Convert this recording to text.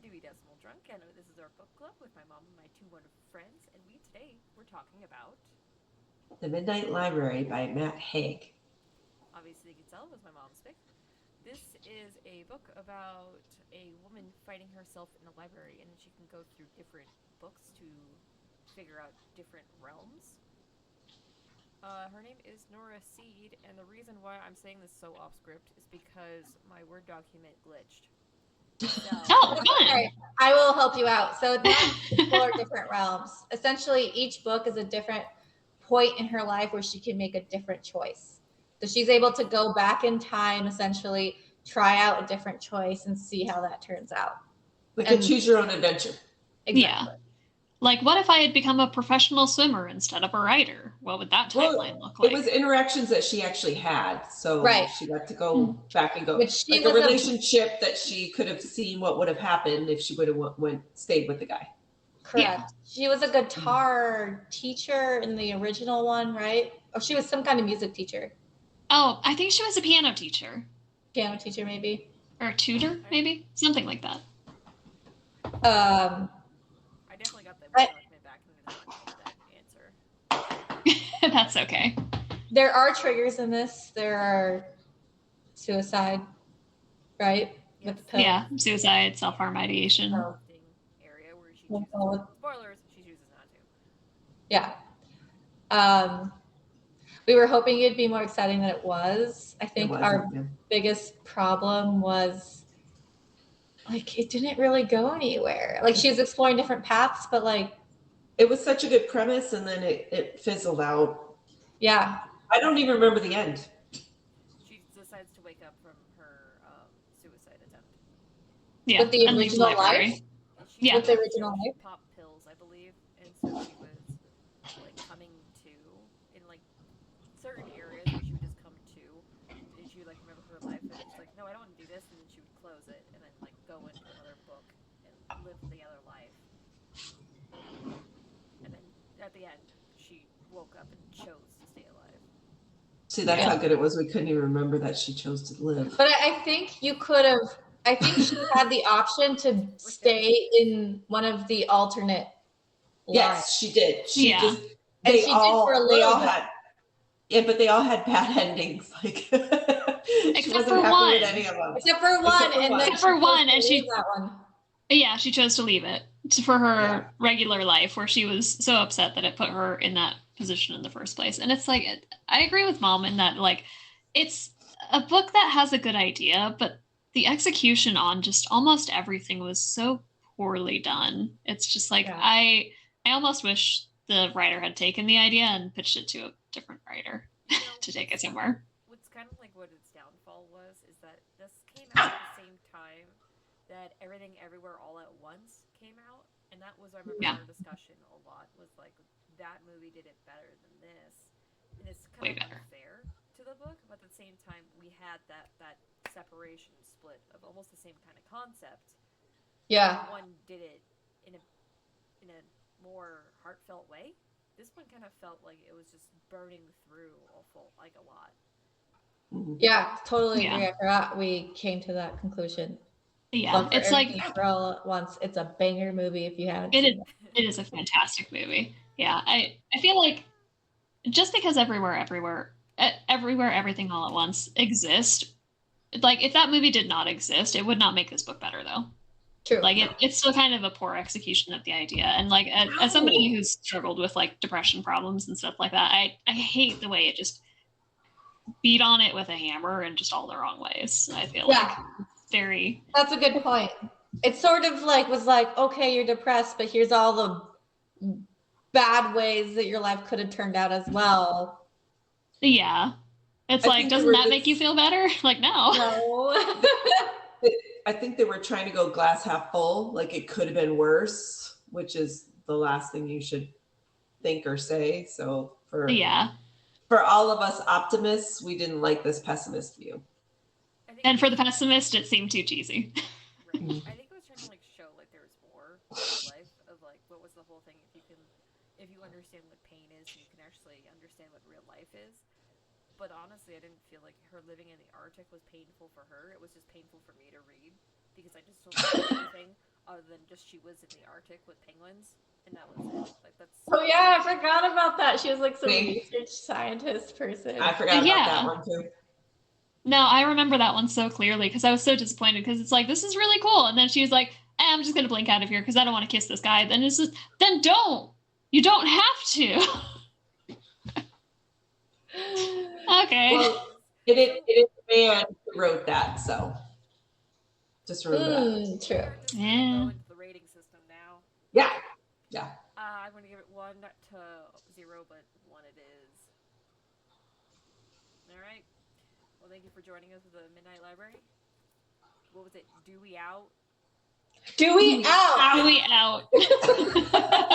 Dewey Decimal Drunk, and this is our book club with my mom and my two wonderful friends, and we're talking about, The Midnight Library by Matt Haig. obviously you can tell it was my mom's pick. This is a book about a woman finding herself in a library, and she can go through different books to figure out different realms. Her name is Nora Seed, and the reason why I'm saying this so off script is because my Word document glitched. So, Oh, fun. I will help you out. So now explore different realms. Essentially, each book is a different point in her life where she can make a different choice. So she's able to go back in time, essentially try out a different choice and see how that turns out. Like a choose your own adventure. Exactly. Yeah. Like, what if I had become a professional swimmer instead of a writer? What would that timeline look like? It was interactions that she actually had. So she got to go back and go. Like a relationship that she could have seen what would have happened if she would have stayed with the guy. Correct. Yeah. She was a guitar teacher in the original one, right? Or she was some kind of music teacher. Oh, I think she was a piano teacher. Piano teacher, maybe. Or a tutor, maybe? Something like that. I definitely got the Word document back and did not change that answer. That's okay. There are triggers in this. There are suicide, right? Yes. With the pill. Yeah, suicide, self-harm ideation. Area where she chooses spoilers, she chooses not to. Yeah. We were hoping it'd be more exciting than it was. I think our biggest problem was like it didn't really go anywhere. Like she was exploring different paths, but like it was such a good premise and then it fizzled out. Yeah. I don't even remember the end. She decides to wake up from her suicide attempt. Yeah. With the original life? Yeah. With the original life? Pop pills, I believe. And so she was like coming to in like certain areas where she would just come to and she would like remember her life and she's like, no, I don't want to do this, and then she would close it and then like go into another book and live the other life. And then at the end she woke up and chose to stay alive. See, that's how good it was. We couldn't even remember that she chose to live. But I think you could have. I think she had the option to stay in one of the alternate. Yes, she did. She did for a little bit. But they all had bad endings. Like except for one. Except for one, and she that one. Yeah, she chose to leave it for her regular life, where she was so upset that it put her in that position in the first place. And it's like, I agree with Mom in that, like, it's a book that has a good idea, but the execution on just almost everything was so poorly done. It's just like, I almost wish the writer had taken the idea and pitched it to a different writer to take it somewhere. What's kind of like what its downfall was is that this came out at the same time that Everything Everywhere All at Once came out, and that was, I remember our discussion a lot, was like, that movie did it better than this, and it's kind of unfair to the book, but at the same time, we had that separation split of almost the same kind of concept. Yeah. One did it in a more heartfelt way. This one kind of felt like it was just burning through like a lot. Yeah, totally agree. I forgot we came to that conclusion. Yeah, it's like All at Once. It's a banger movie if you haven't seen it. It is a fantastic movie. Yeah, I feel like just because Everywhere, Everything All at Once exists, like if that movie did not exist, it would not make this book better though. True. Like it's still kind of a poor execution of the idea. And like as somebody who's struggled with like depression problems and stuff like that, I hate the way it just beat on it with a hammer in just all the wrong ways. I feel like very. That's a good point. It sort of like was like, okay, you're depressed, but here's all the bad ways that your life could have turned out as well. Yeah. It's like, doesn't that make you feel better? Like, no. No. I think they were trying to go glass half full, like it could have been worse, which is the last thing you should think or say. So for all of us optimists, we didn't like this pessimist view. And for the pessimist, it seemed too cheesy. Right. I think it was trying to like show like there was more to life of like what was the whole thing. If you understand what pain is, you can actually understand what real life is. But honestly, I didn't feel like her living in the Arctic was painful for her. It was just painful for me to read because I just don't know anything other than just she was in the Arctic with penguins, and that was it. Like that's. Oh yeah, I forgot about that. She was like some Me. research scientist person. I forgot about Yeah. that one too. No, I remember that one so clearly because I was so disappointed because it's like, this is really cool. And then she was like, I'm just going to blink out of here because I don't want to kiss this guy. Then it's just, then don't. You don't have to. Okay. Well, it is a man who wrote that, so just remember that. True. Yeah. Go into the rating system now. Yeah. I'm going to give it 1 to 0, but 1 it is. All right. Well, thank you for joining us at the Midnight Library. What was it? Dewey out? Dewey out. Dewey out.